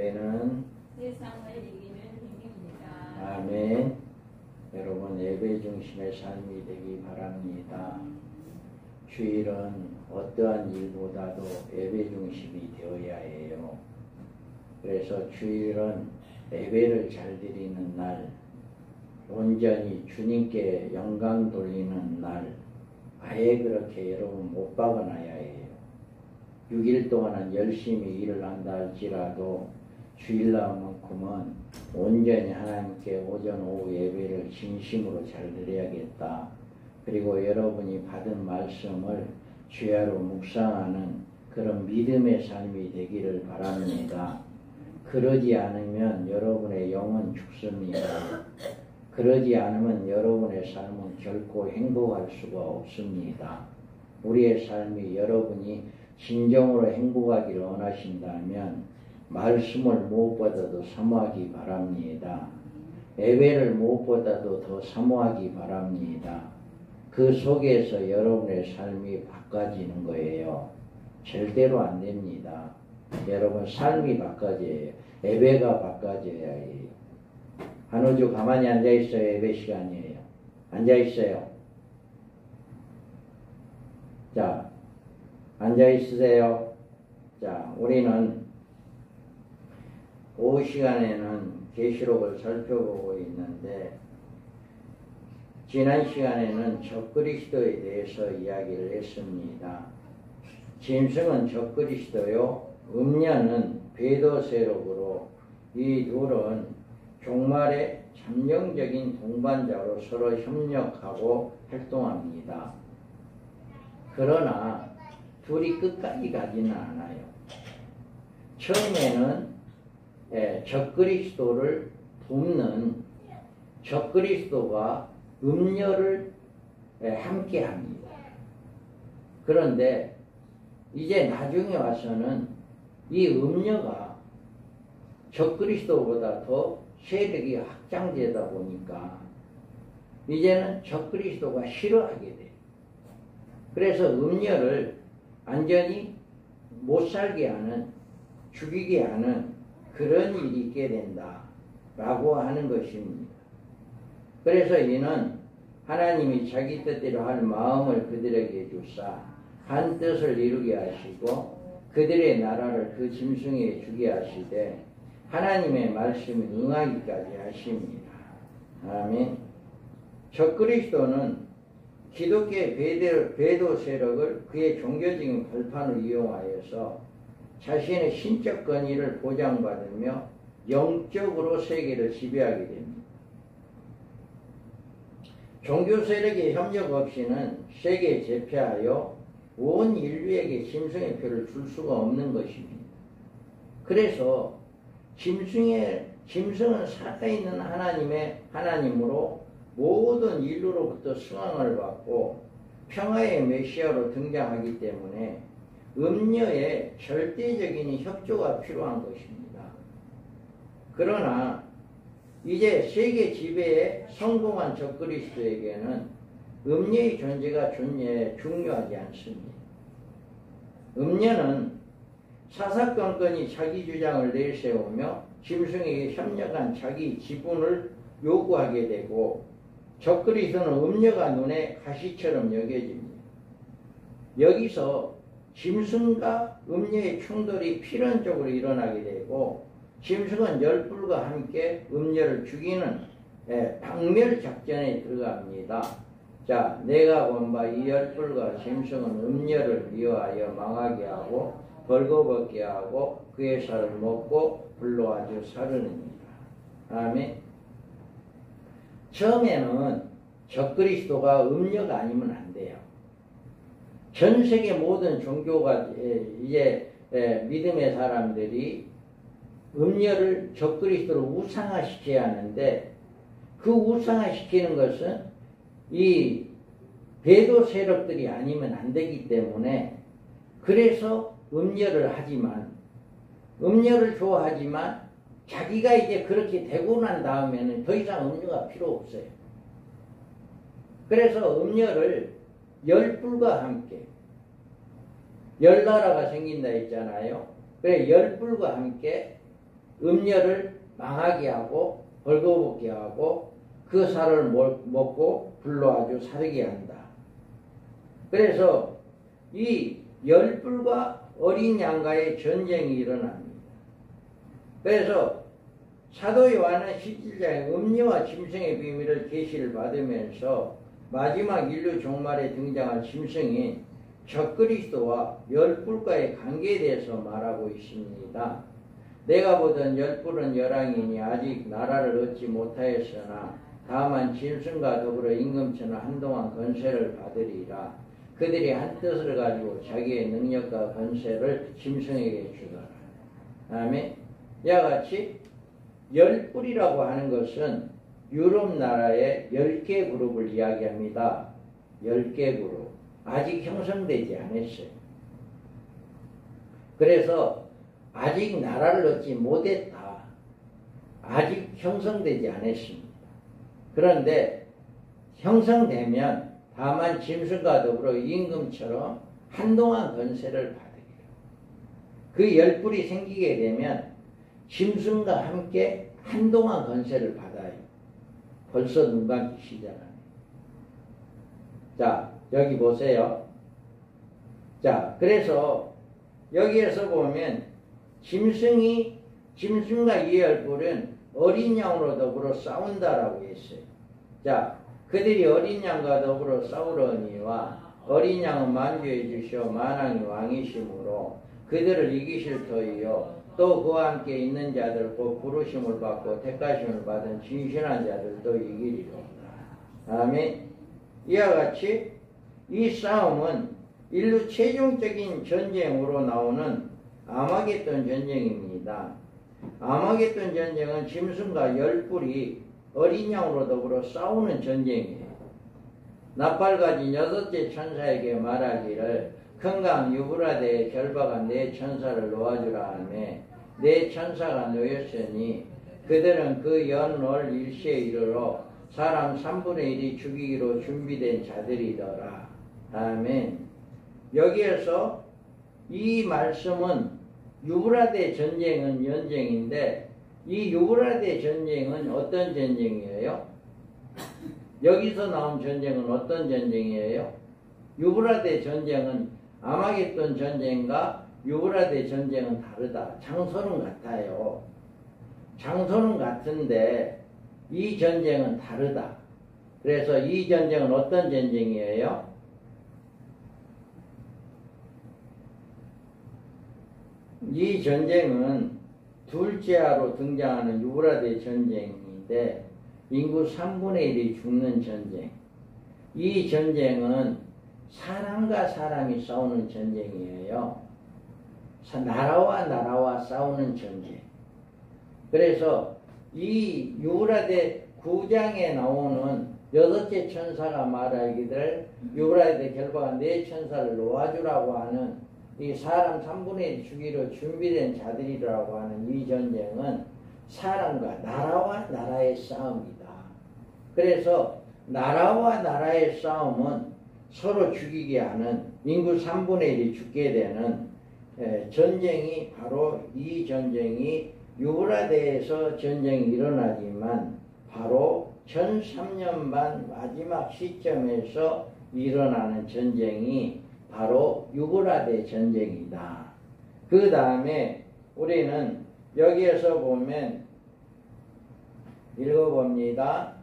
예배는 세상을 이기는 힘입니다. 아멘. 여러분 예배 중심의 삶이 되기 바랍니다. 주일은 어떠한 일보다도 예배 중심이 되어야 해요. 그래서 주일은 예배를 잘 드리는 날, 온전히 주님께 영광 돌리는 날, 아예 그렇게 여러분 못 박아놔야 해요. 6일 동안은 열심히 일을 한다 할지라도 주일날만큼은 온전히 하나님께 오전 오후 예배를 진심으로 잘 드려야겠다. 그리고 여러분이 받은 말씀을 주야로 묵상하는 그런 믿음의 삶이 되기를 바랍니다. 그러지 않으면 여러분의 영은 죽습니다. 그러지 않으면 여러분의 삶은 결코 행복할 수가 없습니다. 우리의 삶이 여러분이 진정으로 행복하기를 원하신다면 말씀을 무엇보다도 사모하기 바랍니다. 예배를 무엇보다도 더 사모하기 바랍니다. 그 속에서 여러분의 삶이 바꿔지는 거예요. 절대로 안 됩니다. 여러분 삶이 바꿔져야 해요. 예배가 바꿔져야 해요. 한 주 가만히 앉아있어요. 예배 시간이에요. 앉아있어요. 자, 앉아있으세요. 자, 우리는 오후 시간에는 계시록을 살펴보고 있는데 지난 시간에는 적그리스도에 대해서 이야기를 했습니다. 짐승은 적그리스도요, 음녀는 배도세력으로 이 둘은 종말의 잠정적인 동반자로 서로 협력하고 활동합니다. 그러나 둘이 끝까지 가지는 않아요. 처음에는 적그리스도를 돕는 적그리스도가 음녀를 함께합니다. 그런데 이제 나중에 와서는 이 음녀가 적그리스도보다 더 세력이 확장되다 보니까 이제는 적그리스도가 싫어하게 돼요. 그래서 음녀를 완전히 못 살게 하는, 죽이게 하는 그런 일이 있게 된다라고 하는 것입니다. 그래서 이는 하나님이 자기 뜻대로 할 마음을 그들에게 주사 한 뜻을 이루게 하시고 그들의 나라를 그 짐승에 주게 하시되 하나님의 말씀에 응하기까지 하십니다. 아멘. 적그리스도는 기독교의 배도 세력을 그의 종교적인 발판을 이용하여서 자신의 신적 권위를 보장받으며 영적으로 세계를 지배하게 됩니다. 종교 세력의 협력 없이는 세계에 제패하여 온 인류에게 짐승의 표를 줄 수가 없는 것입니다. 그래서 짐승은 살아있는 하나님으로 모든 인류로부터 수강을 받고 평화의 메시아로 등장하기 때문에 음녀의 절대적인 협조가 필요한 것입니다. 그러나 이제 세계 지배에 성공한 적그리스도에게는 음녀의 존재가 중요하지 않습니다. 음녀는 사사건건히 자기 주장을 내세우며 짐승에게 협력한 자기 지분을 요구하게 되고 적그리스도는 음녀가 눈에 가시처럼 여겨집니다. 여기서 짐승과 음녀의 충돌이 필연적으로 일어나게 되고 짐승은 열불과 함께 음녀를 죽이는 박멸작전에 들어갑니다. 자, 내가 본 바 이 열불과 짐승은 음녀를 미워하여 망하게 하고 벌거벗게 하고 그의 살을 먹고 불로 아주 사르느니라. 아멘. 처음에는 적그리스도가 음녀가 아니면 안 돼요. 전 세계 모든 종교가 이제 믿음의 사람들이 음녀를 적그리스도로 우상화시켜야 하는데 그 우상화시키는 것은 이 배도 세력들이 아니면 안 되기 때문에 그래서 음녀를 하지만 음녀를 좋아하지만 자기가 이제 그렇게 되고 난 다음에는 더 이상 음녀가 필요 없어요. 그래서 음녀를 열불과 함께 열나라가 생긴다 했잖아요. 그래 열불과 함께 음녀를 망하게 하고 벌거벗게 하고 그 살을 먹고 불로 아주 사르게 한다. 그래서 이 열불과 어린 양과의 전쟁이 일어납니다. 그래서 사도 요한은 17장에 음녀와 짐승의 비밀을 계시를 받으면서 마지막 인류 종말에 등장할 짐승인 적그리스도와 열불과의 관계에 대해서 말하고 있습니다. 내가 보던 열불은 열왕이니 아직 나라를 얻지 못하였으나 다만 짐승과 더불어 임금처럼 한동안 권세를 받으리라. 그들이 한 뜻을 가지고 자기의 능력과 권세를 짐승에게 주더라. 아멘. 이와 같이 열불이라고 하는 것은 유럽 나라의 10개 그룹을 이야기합니다. 10개 그룹. 아직 형성되지 않았어요. 그래서 아직 나라를 얻지 못했다. 아직 형성되지 않았습니다. 그런데 형성되면 다만 짐승과 더불어 임금처럼 한동안 권세를 받으리라. 그 열불이 생기게 되면 짐승과 함께 한동안 권세를 받아요. 벌써 눈 감기 시작하네. 자, 여기 보세요. 자, 그래서 여기에서 보면 짐승과 이 열불은 어린 양으로 더불어 싸운다라고 했어요. 자, 그들이 어린 양과 더불어 싸우려니와 어린 양은 만주해 주시어 만왕의 왕이심으로 그들을 이기실 터이요 또 그와 함께 있는 자들 곧 부르심을 받고 택하심을 받은 진실한 자들도 이기리로다. 아멘. 이와 같이 이 싸움은 인류 최종적인 전쟁으로 나오는 아마겟돈 전쟁입니다. 아마겟돈 전쟁은 짐승과 열불이 어린 양으로 더불어 싸우는 전쟁이에요. 나팔 가진 6째 천사에게 말하기를 큰 강 유브라데에 결박한 네 천사를 놓아주라 하며 네 천사가 놓였으니 그들은 그 연월 일시에 이르러 사람 3분의 1이 죽이기로 준비된 자들이더라. 아멘. 여기에서 이 말씀은 유브라데 전쟁은 전쟁인데 이 유브라데 전쟁은 어떤 전쟁이에요? 여기서 나온 전쟁은 어떤 전쟁이에요? 유브라데 전쟁은 아마겟돈 전쟁과 유브라데 전쟁은 다르다. 장소는 같아요. 장소는 같은데 이 전쟁은 다르다. 그래서 이 전쟁은 어떤 전쟁이에요? 이 전쟁은 둘째하로 등장하는 유브라데 전쟁인데 인구 3분의 1이 죽는 전쟁. 이 전쟁은 사람과 사람이 싸우는 전쟁이에요. 나라와 나라와 싸우는 전쟁. 그래서 이 유브라데 9장에 나오는 6째 천사가 말하기를 유브라데 결박한 네 천사를 놓아주라고 하는 이 사람 3분의 1 죽이로 준비된 자들이라고 하는 이 전쟁은 사람과 나라와 나라의 싸움이다. 그래서 나라와 나라의 싸움은 서로 죽이게 하는 인구 3분의 1이 죽게 되는 전쟁이 바로 이 전쟁이 유브라데에서 전쟁이 일어나지만 바로 전 3년 반 마지막 시점에서 일어나는 전쟁이 바로 유브라데 전쟁이다. 그 다음에 우리는 여기에서 보면 읽어봅니다.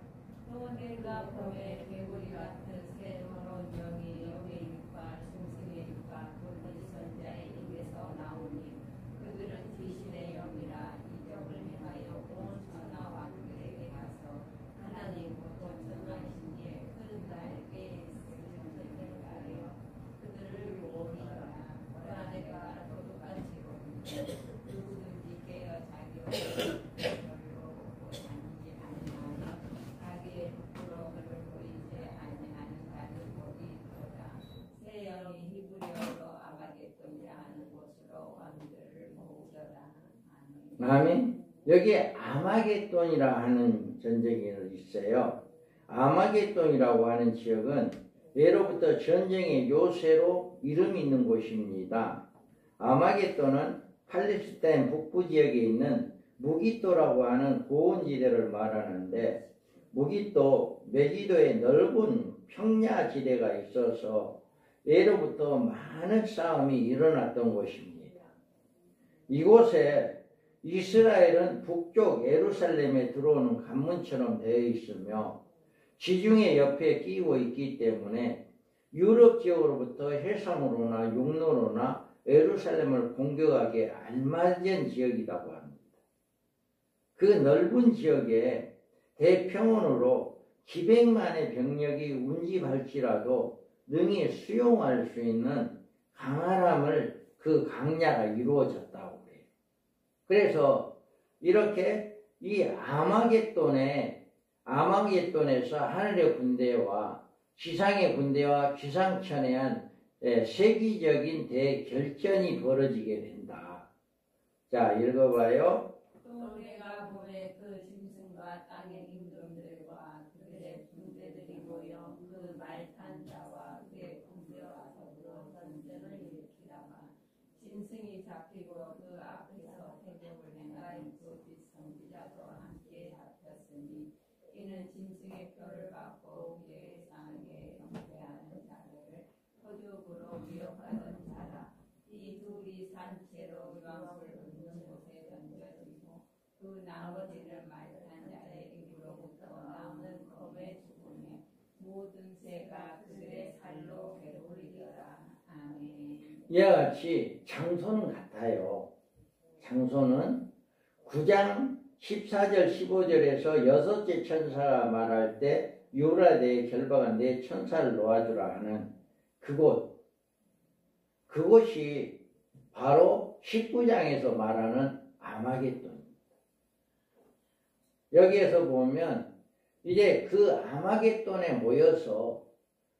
소원과 범의 개구리 같은 새 더러운 영이 영의 육과 짐승의 육과 돌리 선자의 입에서 나오니 그들은 귀신의 영이라 이적을 행하여 온 천하와 그들에게 가서 하나님 곧 전하신 이의 큰 날개에 쓰여진 가려 그들을 모으리라. 고라네가 도둑같이 오니 누구든지 깨어 자기 얼굴을 별로 보고 다니지 않으나 자기의 부끄러움을 보이지 아니하는 자는 복이 있도다. 새 영이 히브리어로 아마겟돈이라 하는 곳으로 왕들을 모으더라. 아멘. 여기에 아마겟돈이라 하는 전쟁이 있어요. 아마겟돈이라고 하는 지역은 예로부터 전쟁의 요새로 이름 있는 곳입니다. 아마겟돈은 팔레스타인 북부 지역에 있는 무기토라고 하는 고원지대를 말하는데, 무기토, 메기도에 넓은 평야지대가 있어서 예로부터 많은 싸움이 일어났던 곳입니다. 이곳에 이스라엘은 북쪽 예루살렘에 들어오는 관문처럼 되어 있으며 지중해 옆에 끼고 있기 때문에 유럽 지역으로부터 해상으로나 육로로나 예루살렘을 공격하기에 알맞은 지역이라고 합니다. 그 넓은 지역에 대평원으로 기백만의 병력이 운집할지라도 능히 수용할 수 있는 강활함을 그 강야가 이루어졌다고 그래요. 그래서 이렇게 이 아마겟돈에서 하늘의 군대와 지상의 군대와 기상천외한 세기적인 대결전이 벌어지게 된다. 자, 읽어봐요. 또 내가 보에 그 짐승과 땅의 임금들과 그들의 군대들이 모여 그 말탄 자와 그의 군대와 더불어 전쟁을 일으키다가 짐승이 잡히고 그 앞에서 대적을 행하인 그 선지자도 함께 잡혔으니 이는 짐승의 뼈를 받고 그의 상에 경배하는 자를 허죽으로 위협하는 자라. 이 둘이 산채로 유황불 있는 곳에 던져지고 그 나머지는 말탄 자의 입으로부터 나오는 검의 죽음에 모든 새가 그들의 살로 배부리더라. 아멘. 이와 같이 장소는 같아요. 장소는 9장 14절 15절에서 여섯째 천사가 말할 때 유라대에 결박한 네 천사를 놓아주라 하는 그곳이 바로 19장에서 말하는 아마겟돈입니다. 여기에서 보면 이제 그 아마겟돈에 모여서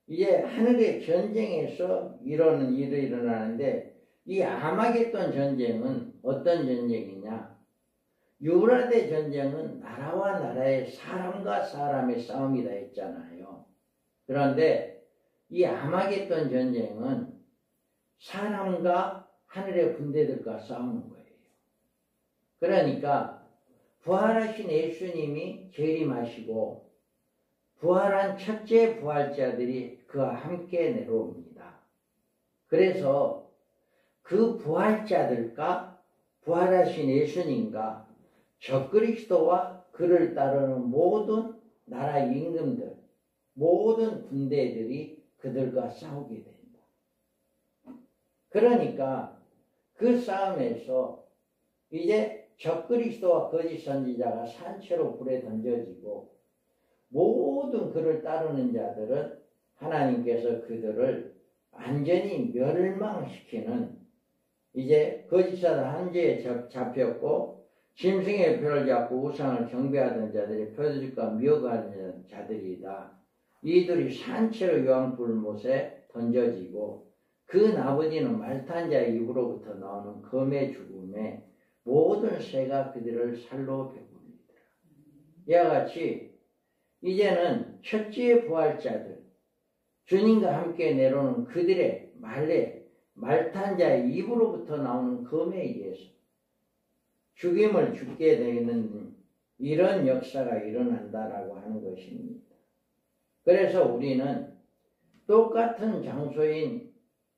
이제 하늘의 전쟁에서 이러는 일이 일어나는데, 이 아마겟돈 전쟁은 어떤 전쟁이냐? 유라대 전쟁은 나라와 나라의 사람과 사람의 싸움이다 했잖아요. 그런데 이 아마겟돈 전쟁은 사람과 하늘의 군대들과 싸우는 거예요. 그러니까 부활하신 예수님이 재림하시고 부활한 첫째 부활자들이 그와 함께 내려옵니다. 그래서 그 부활자들과 부활하신 예수님과 적그리스도와 그를 따르는 모든 나라 임금들, 모든 군대들이 그들과 싸우게 된다. 그러니까 그 싸움에서 이제 적그리스도와 거짓 선지자가 산채로 불에 던져지고 모든 그를 따르는 자들은 하나님께서 그들을 완전히 멸망시키는, 이제 거짓사도 한지에 잡혔고 짐승의 표를 잡고 우상을 경배하던 자들이 표들과 미혹하는 자들이다. 이들이 산채로 유황불못에 던져지고 그 나머지는 말탄자의 입으로부터 나오는 검의 죽음에 모든 새가 그들을 살로 배부르리더라. 이와 같이 이제는 첫째 부활자들, 주님과 함께 내려오는 그들의 말탄자의 입으로부터 나오는 검에 의해서 죽임을 죽게 되는 이런 역사가 일어난다라고 하는 것입니다. 그래서 우리는 똑같은 장소인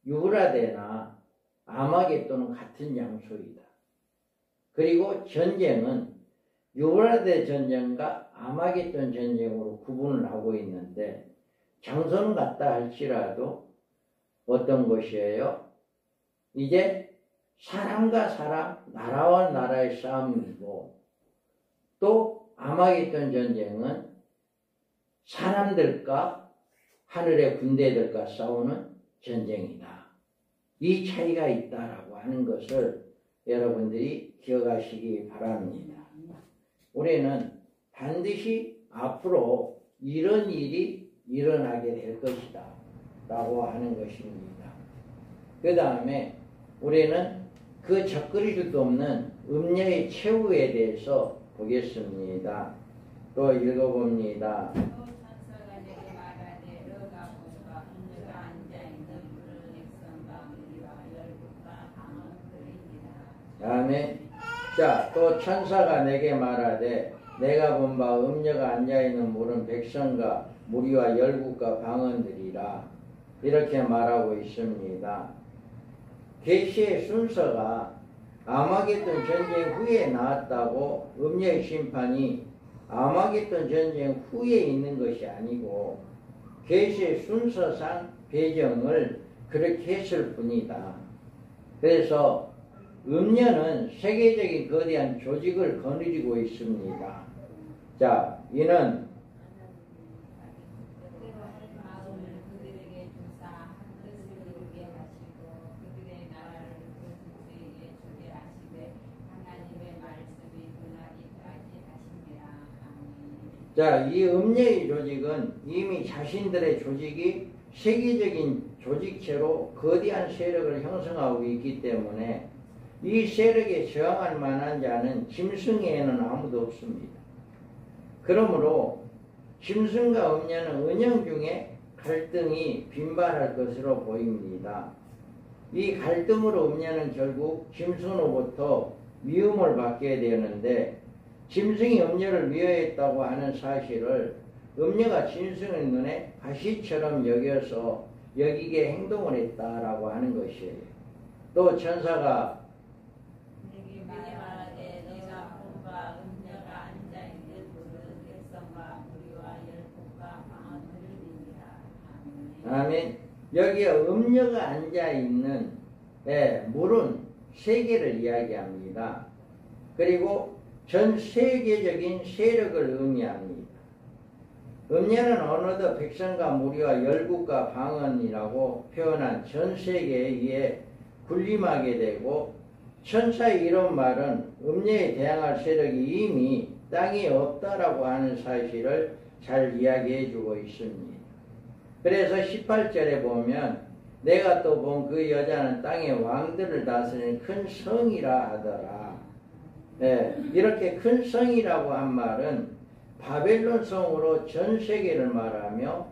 유브라데나 아마겟돈은 같은 장소이다. 그리고 전쟁은 유브라데 전쟁과 아마겟돈 전쟁으로 구분을 하고 있는데, 장소는 같다 할지라도 어떤 것이에요? 이제 사람과 사람, 나라와 나라의 싸움이고, 또 아마겟돈 전쟁은 사람들과 하늘의 군대들과 싸우는 전쟁이다. 이 차이가 있다라고 하는 것을 여러분들이 기억하시기 바랍니다. 우리는 반드시 앞으로 이런 일이 일어나게 될 것이다 라고 하는 것입니다. 그 다음에 우리는 그 적그리스도 없는 음녀의 최후에 대해서 보겠습니다. 또 읽어봅니다. 다음에 자, 또 천사가 내게 말하되 내가 본 바 음녀가 앉아있는 물은 백성과 무리와 열국과 방언들이라 이렇게 말하고 있습니다. 계시의 순서가 아마겟돈 전쟁 후에 나왔다고 음녀의 심판이 아마겟돈 전쟁 후에 있는 것이 아니고 계시의 순서상 배정을 그렇게 했을 뿐이다. 그래서 음녀는 세계적인 거대한 조직을 거느리고 있습니다. 자, 이는 마음을 그들에게 주사 한 뜻을 이루게 하시고 그들의 나라를 그 주제에 주게 하시되 하나님의 말씀이 그날이까지 하시니라. 아멘. 자, 이 음녀의 조직은 이미 자신들의 조직이 세계적인 조직체로 거대한 세력을 형성하고 있기 때문에 이 세력에 저항할 만한 자는 짐승에는 아무도 없습니다. 그러므로 짐승과 음녀는 은영 중에 갈등이 빈발할 것으로 보입니다. 이 갈등으로 음녀는 결국 짐승으로부터 미움을 받게 되는데 짐승이 음녀를 미워했다고 하는 사실을 음녀가 짐승의 눈에 가시처럼 여기게 행동을 했다라고 하는 것이에요. 또 천사가 내게 말하되 내가 본 바 음녀가 앉아있는 물은 백성과 무리와 열국과 방언들이니라. 아멘. 여기에 음녀가 앉아있는 물은 세계를 이야기합니다. 그리고 전 세계적인 세력을 의미합니다. 음녀는 어느덧 백성과 무리와 열국과 방언이라고 표현한 전 세계에 의해 군림하게 되고 천사의 이런 말은 음녀에 대항할 세력이 이미 땅에 없다라고 하는 사실을 잘 이야기해 주고 있습니다. 그래서 18절에 보면 내가 또 본 그 여자는 땅의 왕들을 다스리는 큰 성이라 하더라. 이렇게 큰 성이라고 한 말은 바벨론 성으로 전 세계를 말하며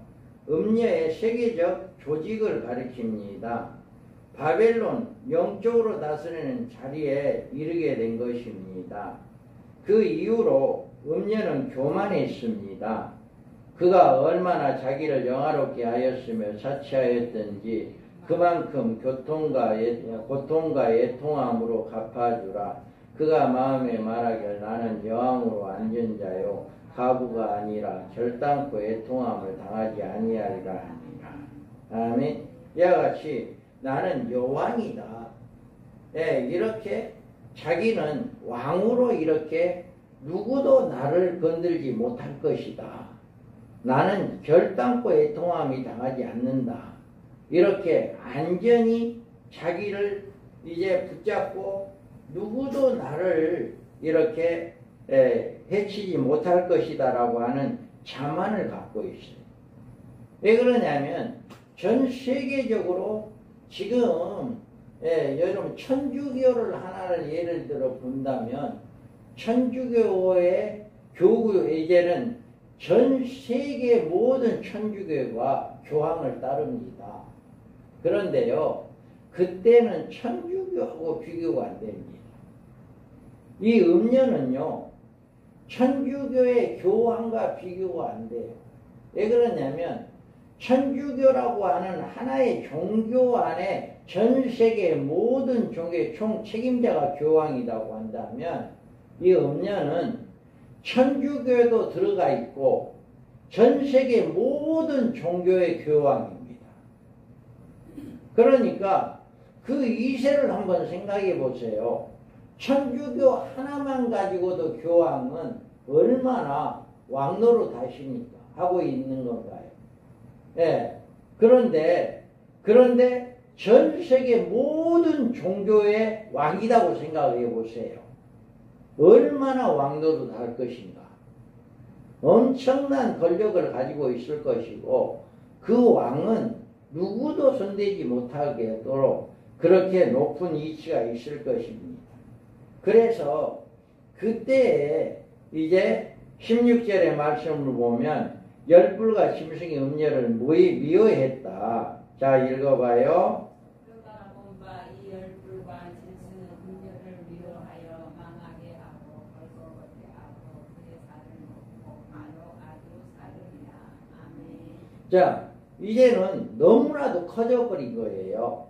음녀의 세계적 조직을 가리킵니다. 바벨론 영적으로 다스리는 자리에 이르게 된 것입니다. 그 이후로 음녀는 교만했습니다. 그가 얼마나 자기를 영화롭게 하였으며 사치하였던지 그만큼 고통과 애통함으로 갚아주라. 그가 마음에 말하길 나는 여왕으로 앉은 자요 가부가 아니라 결단코 애통함을 당하지 아니하리라 하니라. 아멘. 이와 같이 나는 여왕이다. 이렇게 자기는 왕으로 이렇게 누구도 나를 건들지 못할 것이다. 나는 결단코 애통함이 당하지 않는다. 이렇게 안전히 자기를 이제 붙잡고 누구도 나를 이렇게 해치지 못할 것이다 라고 하는 자만을 갖고 있어요. 왜 그러냐면 전 세계적으로 지금 여러분 천주교를 하나를 예를 들어 본다면 천주교의 교구 이제는 전 세계 모든 천주교가 교황을 따릅니다. 그런데요 그때는 천주교하고 비교가 안 됩니다. 이 음녀는요 천주교의 교황과 비교가 안 돼요. 왜 그러냐면 천주교라고 하는 하나의 종교 안에 전 세계 모든 종교의 총 책임자가 교황이라고 한다면 이 음녀는 천주교에도 들어가 있고 전 세계 모든 종교의 교황입니다. 그러니까 그 이세를 한번 생각해 보세요. 천주교 하나만 가지고도 교황은 얼마나 왕노릇 하고 있는 건가요? 그런데 전 세계 모든 종교의 왕이라고 생각해 보세요. 얼마나 왕노릇 할 것인가. 엄청난 권력을 가지고 있을 것이고 그 왕은 누구도 손대지 못하도록 그렇게 높은 위치가 있을 것입니다. 그래서 그때에 이제 16절의 말씀을 보면 열불과 짐승이 음녀를 미워했다. 자 읽어봐요. 그가 본 바 이 열불과 짐승은 음녀를 미워하여 망하게 자, 이제는 너무나도 커져버린 거예요.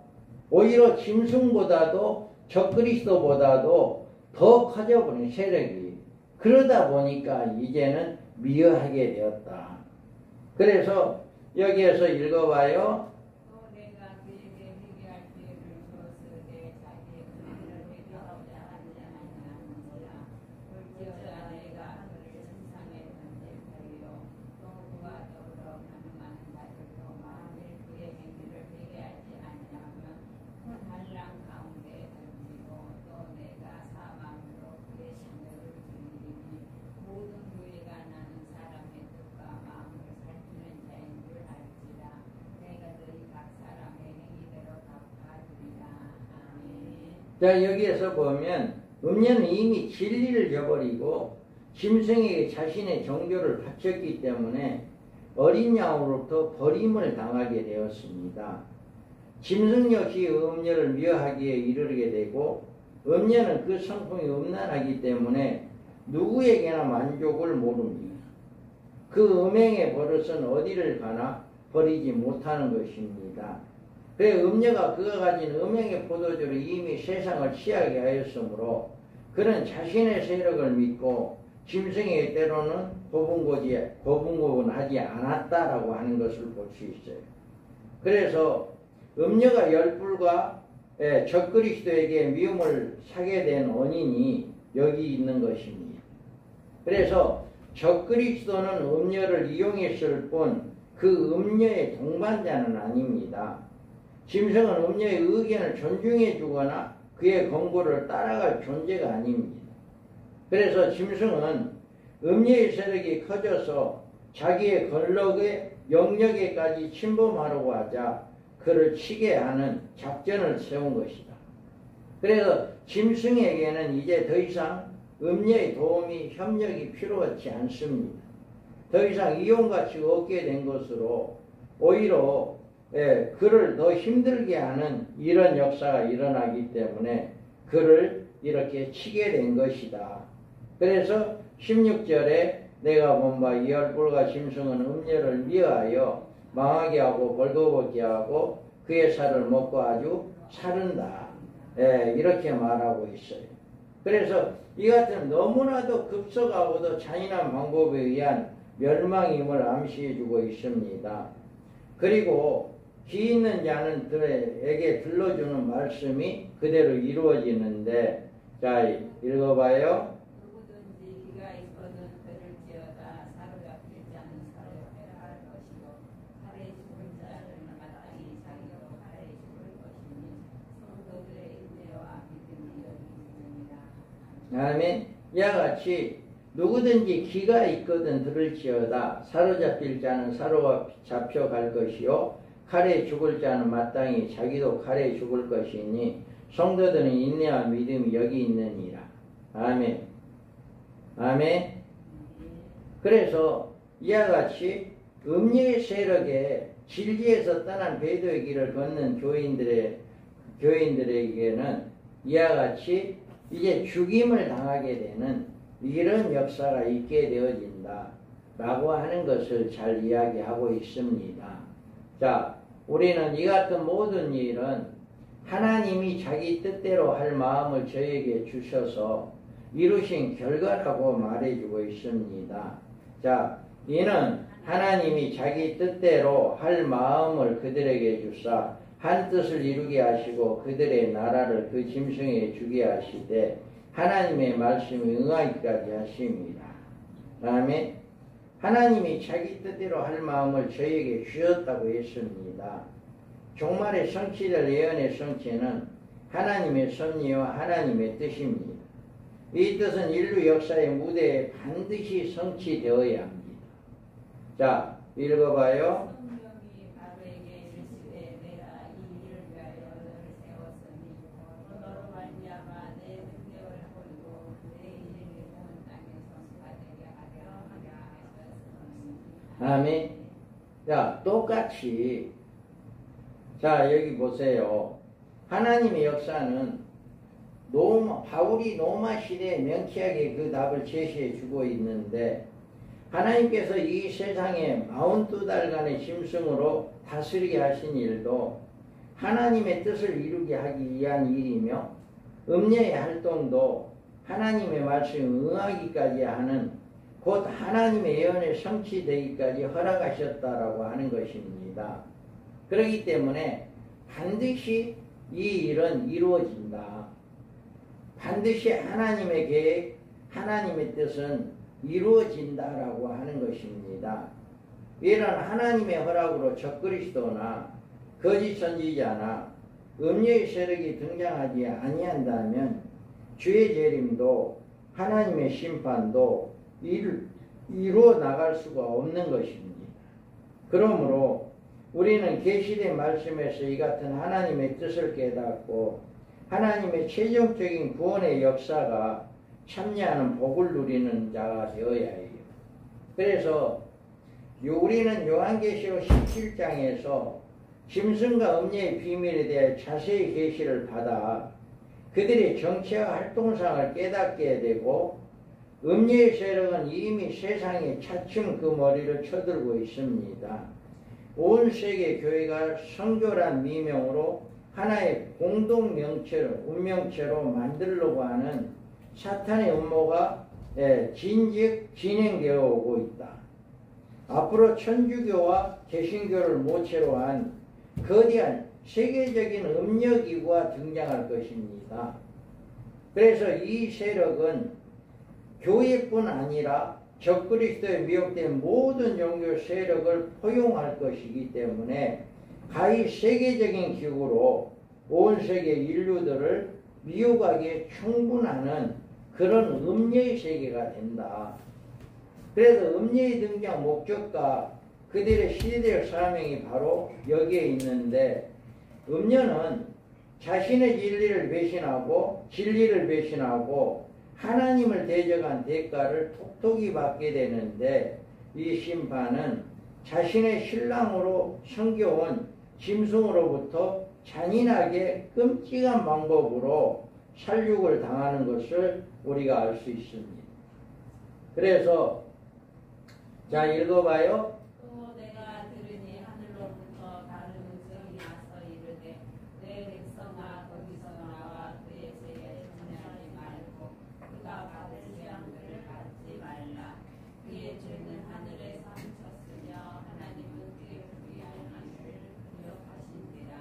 오히려 짐승보다도 적그리스도보다도 더 커져버린 세력이. 그러다 보니까 이제는 미워하게 되었다. 그래서 여기에서 읽어봐요. 또 내가 그에게 회개할 기회를 주었으되 자기의 그들을 회개하고자 하지 아니하는지라. 볼지어다 내가 그를 천상에 던질터이요 또 그와 더불어 가늠하는 자들도 만일 그의 행위를 회개하지 아니하면 환란 가운데 던지고 또 내가 사망으로 그의 생명을 죽이니 모든 교회가 나는 사람의 뜻과 마음을 살피는 자인 줄 알지라. 내가 너희 각 사람의 행위대로 갚아주리라. 아멘. 자, 여기에서 보면 음녀는 이미 진리를 저버리고 짐승에게 자신의 정조를 바쳤기 때문에 어린 양으로부터 버림을 당하게 되었습니다. 짐승 역시 음녀를 미워하기에 이르게 되고 음녀는 그 성품이 음란하기 때문에 누구에게나 만족을 모릅니다. 그 음행의 버릇은 어디를 가나 버리지 못하는 것입니다. 그래 음녀가 그가 가진 음행의 포도주로 이미 세상을 취하게 하였으므로 그는 자신의 세력을 믿고 짐승에게 때로는 고분고분하지 않았다라고 하는 것을 볼 수 있어요. 그래서 음녀가 열불과 적그리스도에게 미움을 사게 된 원인이 여기 있는 것입니다. 그래서 적그리스도는 음녀를 이용했을 뿐 그 음녀의 동반자는 아닙니다. 짐승은 음녀의 의견을 존중해 주거나 그의 권고를 따라갈 존재가 아닙니다. 그래서 짐승은 음녀의 세력이 커져서 자기의 권력의 영역에까지 침범하려고 하자 그를 치게 하는 작전을 세운 것이다. 그래서 짐승에게는 이제 더 이상 음녀의 도움이 협력이 필요하지 않습니다. 더 이상 이용가치가 없게 된 것으로 오히려 그를 더 힘들게 하는 이런 역사가 일어나기 때문에 그를 이렇게 치게 된 것이다. 그래서 16절에 내가 본 바 이 열불과 짐승은 음녀를 미워하여 망하게 하고 벌거벗게 하고 그의 살을 먹고 아주 사른다. 이렇게 말하고 있어요. 그래서 이 같은 너무나도 급속하고도 잔인한 방법에 의한 멸망임을 암시해주고 있습니다. 그리고 기 있는 자들에게 들려주는 말씀이 그대로 이루어지는데, 자 읽어봐요. 누구든지 기가 있거든 들을지어다. 사로잡힐 자는 사로잡혀야 할 것이요 칼에 죽을 자는 마땅히 자기도 칼에 죽을 것이니 성도들의 인내와 믿음이 여기 있느니라. 아멘. 이와 같이 누구든지 기가 있거든 들을지어다. 사로잡힐 자는 사로잡혀갈 것이요 칼에 죽을 자는 마땅히 자기도 칼에 죽을 것이니 성도들은 인내와 믿음이 여기 있느니라. 아멘. 아멘. 그래서 이와 같이 음녀의 세력에 진리에서 떠난 배도의 길을 걷는 교인들에게는 이와 같이 이제 죽임을 당하게 되는 이런 역사가 있게 되어진다 라고 하는 것을 잘 이야기하고 있습니다. 자, 우리는 이 같은 모든 일은 하나님이 자기 뜻대로 할 마음을 저에게 주셔서 이루신 결과라고 말해주고 있습니다. 자, 이는 하나님이 자기 뜻대로 할 마음을 그들에게 주사 한 뜻을 이루게 하시고 그들의 나라를 그 짐승에게 주게 하시되 하나님의 말씀에 응하기까지 하십니다. 다음에 하나님이 자기 뜻대로 할 마음을 저에게 주셨다고 했습니다. 종말에 성취될 예언의 성취는 하나님의 섭리와 하나님의 뜻입니다. 이 뜻은 인류 역사의 무대에 반드시 성취되어야 합니다. 자, 읽어봐요. 성령이 바로에게 이르시되 내가 이 일을 위하여 너를 세웠으니 너로 말미암아 내 능력을 보이고 내 이름이 온 땅에서 수하되게 하려 하셨으니. 아멘. 자, 똑같이 자 여기 보세요. 하나님의 역사는 바울이 로마 시대에 명쾌하게 그 답을 제시해 주고 있는데 하나님께서 이 세상에 42달간의 짐승으로 다스리게 하신 일도 하나님의 뜻을 이루게 하기 위한 일이며 음녀의 활동도 하나님의 말씀에 응하기까지 하는 곧 하나님의 예언에 성취되기까지 허락하셨다라고 하는 것입니다. 그렇기 때문에 반드시 이 일은 이루어진다. 반드시 하나님의 계획, 하나님의 뜻은 이루어진다라고 하는 것입니다. 이런 하나님의 허락으로 적그리스도나 거짓 선지자나 음녀의 세력이 등장하지 아니한다면 주의 재림도 하나님의 심판도 이루어 나갈 수가 없는 것입니다. 그러므로 우리는 계시된 말씀에서 이 같은 하나님의 뜻을 깨닫고 하나님의 최종적인 구원의 역사가 참여하는 복을 누리는 자가 되어야 해요. 그래서 우리는 요한계시록 17장에서 짐승과 음녀의 비밀에 대해 자세히 계시를 받아 그들의 정체와 활동상을 깨닫게 되고 음녀의 세력은 이미 세상에 차츰 그 머리를 쳐들고 있습니다. 온 세계 교회가 성교란 미명으로 하나의 공동 명체로 운명체로 만들려고 하는 사탄의 음모가 진행되어 오고 있다. 앞으로 천주교와 개신교를 모체로 한 거대한 세계적인 음녀기구가 등장할 것입니다. 그래서 이 세력은 교회뿐 아니라 적그리스도에 미혹된 모든 종교 세력을 포용할 것이기 때문에 가히 세계적인 기구로 온 세계 인류들을 미혹하기에 충분한 그런 음녀의 세계가 된다. 그래서 음녀의 등장 목적과 그들의 시대적 사명이 바로 여기에 있는데 음녀는 자신의 진리를 배신하고 하나님을 대적한 대가를 톡톡히 받게 되는데 이 심판은 자신의 신랑으로 섬겨온 짐승으로부터 잔인하게 끔찍한 방법으로 살육을 당하는 것을 우리가 알 수 있습니다. 그래서 자 읽어봐요. 또 내가 들으니 하늘로부터 다른 음성이 나서 이르되 내 백성아 거기서 나와 그의 죄에 분하지 말고 그가 받은 재앙들을 받지 말라. 그의 죄는 하늘에서 미쳤으며 하나님은 그의 불의한 일을 기억하신지라.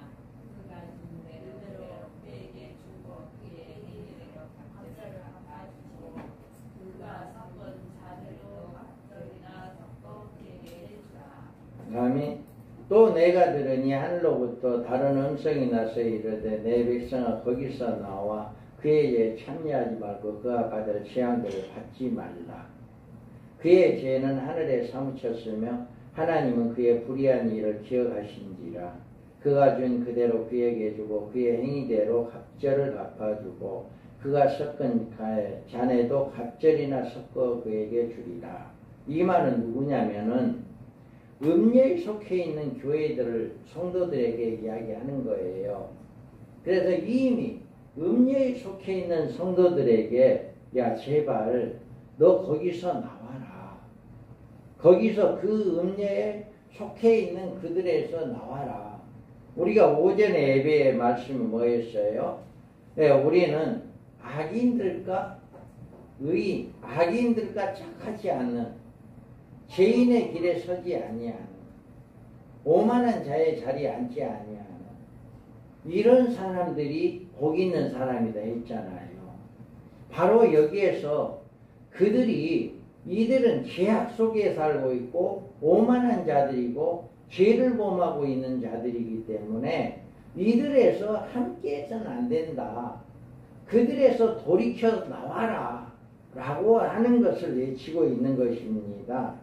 그가 준대 그대로 그에게 주고 그의 행위대로 각별을 갚아주시고 그가 섞은 자들로 각별이나 섞어 그에게 해주라. 아멘. 또 내가 들으니 하늘로부터 다른 음성이 나서 이르되 내 백성아 거기서 나와 그의 죄에 참여하지 말고 그가 받을 재앙들을 받지 말라. 그의 죄는 하늘에 사무쳤으며 하나님은 그의 불의한 일을 기억하신지라. 그가 준 그대로 그에게 주고 그의 행위대로 갑절을 갚아주고 그가 섞은 잔에도 갑절이나 섞어 그에게 주리라. 이 말은 누구냐면은 음녀에 속해 있는 교회들을 성도들에게 이야기하는 거예요. 그래서 이미 음녀에 속해 있는 성도들에게 야 제발 너 거기서 나와라. 거기서 그 음녀에 속해 있는 그들에서 나와라. 우리가 오전에 예배의 말씀이 뭐였어요? 네, 우리는 악인들과 악인들과 착하지 않는 죄인의 길에 서지 아니하는 오만한 자의 자리에 앉지 아니하는 이런 사람들이 복 있는 사람이다 했잖아요. 바로 여기에서 이들은 죄악 속에 살고 있고 오만한 자들이고 죄를 범하고 있는 자들이기 때문에 이들에서 함께해서는 안 된다. 그들에서 돌이켜 나와라 라고 하는 것을 외치고 있는 것입니다.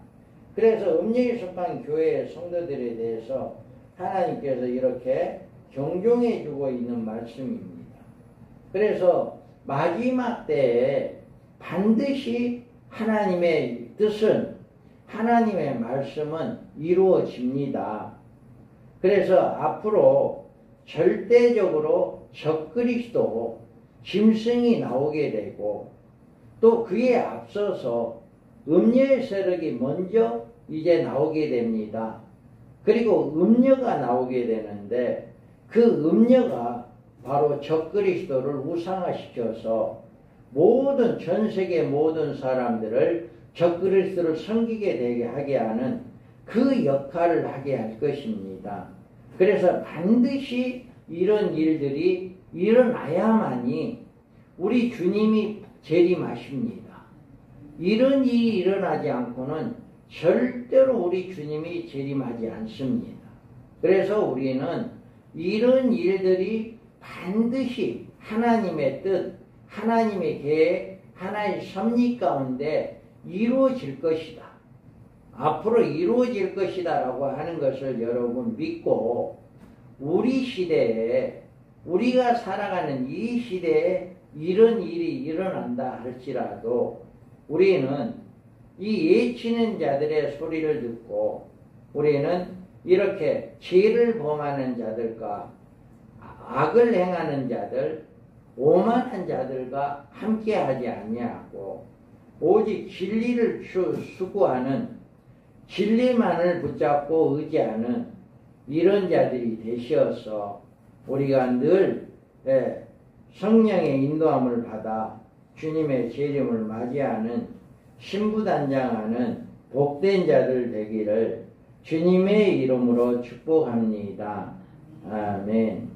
그래서 음녀에 속한 교회의 성도들에 대해서 하나님께서 이렇게 경종해 주고 있는 말씀입니다. 그래서 마지막 때에 반드시 하나님의 뜻은 하나님의 말씀은 이루어집니다. 그래서 앞으로 절대적으로 적그리스도 짐승이 나오게 되고 또 그에 앞서서 음녀의 세력이 먼저 이제 나오게 됩니다. 그리고 음녀가 나오게 되는데 그 음녀가 바로 적그리스도를 우상화시켜서 모든 전 세계 모든 사람들을 적그리스도를 섬기게 되게 하게 하는 그 역할을 하게 할 것입니다. 그래서 반드시 이런 일들이 일어나야만이 우리 주님이 재림하십니다. 이런 일이 일어나지 않고는 절대로 우리 주님이 재림하지 않습니다. 그래서 우리는 이런 일들이 반드시 하나님의 뜻, 하나님의 계획, 하나의 섭리 가운데 이루어질 것이다. 앞으로 이루어질 것이다 라고 하는 것을 여러분 믿고 우리 시대에 우리가 살아가는 이 시대에 이런 일이 일어난다 할지라도 우리는 이 예치는 자들의 소리를 듣고 우리는 이렇게 죄를 범하는 자들과 악을 행하는 자들, 오만한 자들과 함께하지 아니하고 오직 진리를 추구하는 진리만을 붙잡고 의지하는 이런 자들이 되셔서 우리가 늘 성령의 인도함을 받아 주님의 재림을 맞이하는 신부단장하는 복된 자들 되기를 주님의 이름으로 축복합니다. 아멘.